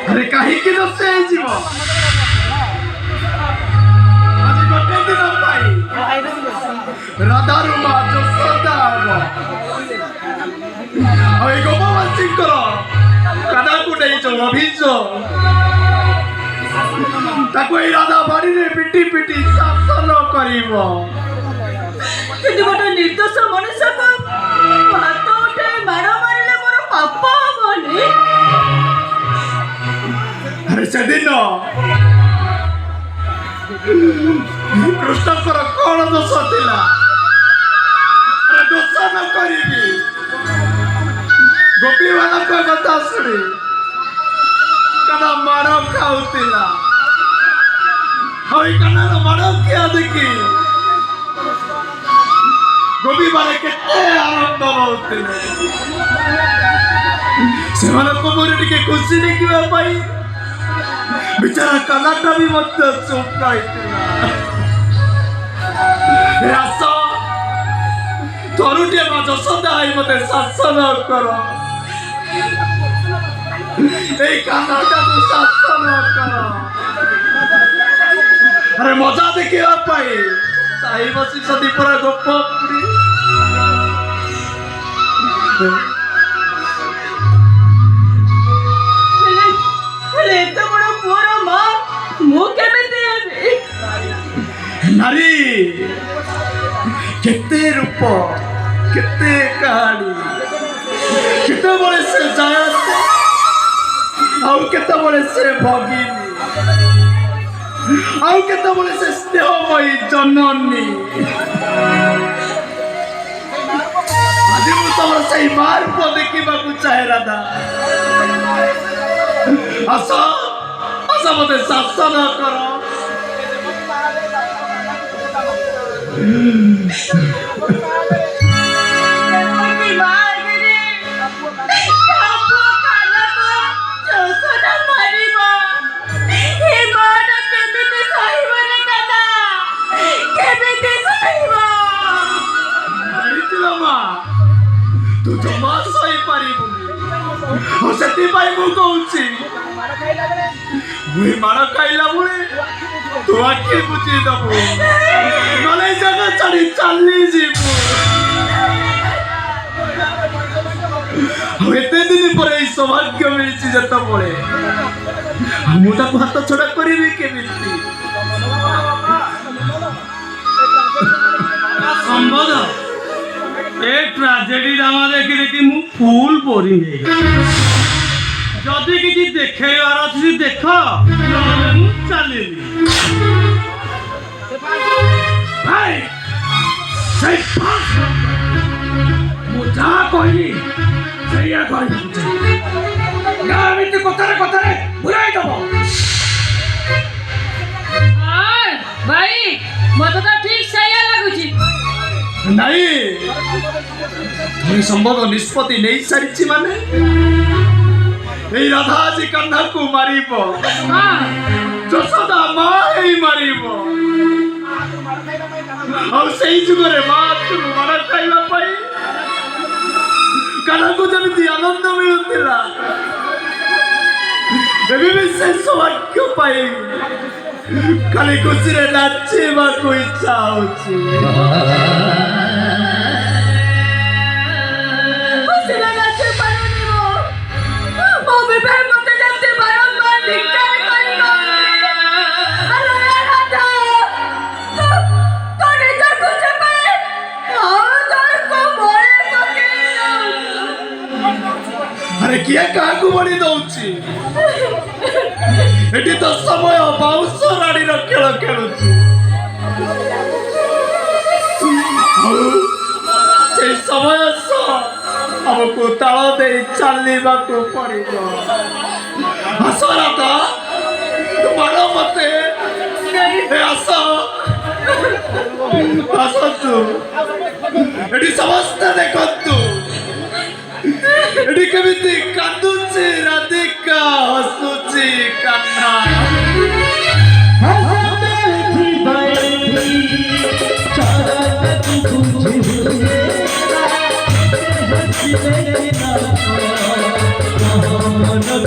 अरे कहीं की दोस्त है जीव आज गोटे दिन पाई राधा रूमा जसोदा अरे गोपाल सिंह करो कदा को नहीं जो अभिजो ताको ए राधा बाड़ी रे पिटी पिटी शासन करिवो किंतु गोटे निर्दोष मनुष्य को हाथ उठे मार मारिले मोर पाप हबनी। अरे सेदिन कृष्णकर कौन दोष थिला अरे दोष न करिबी गोपी वाला को कथा सुनी कदा मार खाउतिला हई कनार मार किया देखी गोपी वाले केते आनंद होतिले सेमानको मोर टिके खुशी देखिबा पाई बेचारा कनाटा भी मत चुप रहितिला रासा तरुटे मा जसोदा आई मते शासन करो ए कनाटा को शासन करो अरे मजा देखिबा पाई चाहि बसी सदी परा गप पुरी हेले तो बड़ पुअर मां मु केमिति हेबी नारी केते रूप केते कहानी केते बड़े से जायत आउ केते बड़े से भगिनी आउ केते बड़े से स्नेहमयी जननी आज मु तमर सही मार को देखिबा को चाहे राधा आसा आसा मते शासन करो तू जमा सही पारिबुनी सेति पाई मु कहूची मुई मार खाइला बुले तू आखि बुझी दबु नले जगह चढ़ी चली जीबु एते दिन पर ए सौभाग्य मिलची जत बळे मु ताको हाथ छड़ा करिबी केमिति संबोध ए ट्राजेडी ड्रामा देखी देखी मु फुल बोरिंग हे जदि किछि देखेबार अछि देख नले मु चलेली भाई सही पास मु जा कहि सहीया कहि ना मित कथारे बुलाई दबो हां भाई मत तो ठीक सही लागुची नहीं तुम्हें संभव निष्पत्ति नहीं सारी माने राधा जी कन्हा को मारिब जसोदा माँ ही मारिब और सही जुगरे माँ तुम मार खाइबा पाई कन्हा को जमिति आनंद मिलुतिला एबे भी से सौभाग्य पाई खाली खुशी रे नाचिबा को इच्छा होची अरे किए कहा को बड़ी दउची एटी तो समय बाउंस राडी र खेल खेलुची से समय हमको ताल दे चलवा को पड़ेगा हसराता तुम्हारा मते आसो आसतु एटी समस्त देखतु एटी केमिति कांदुची राधिका हसुची कान्हा हसते Oh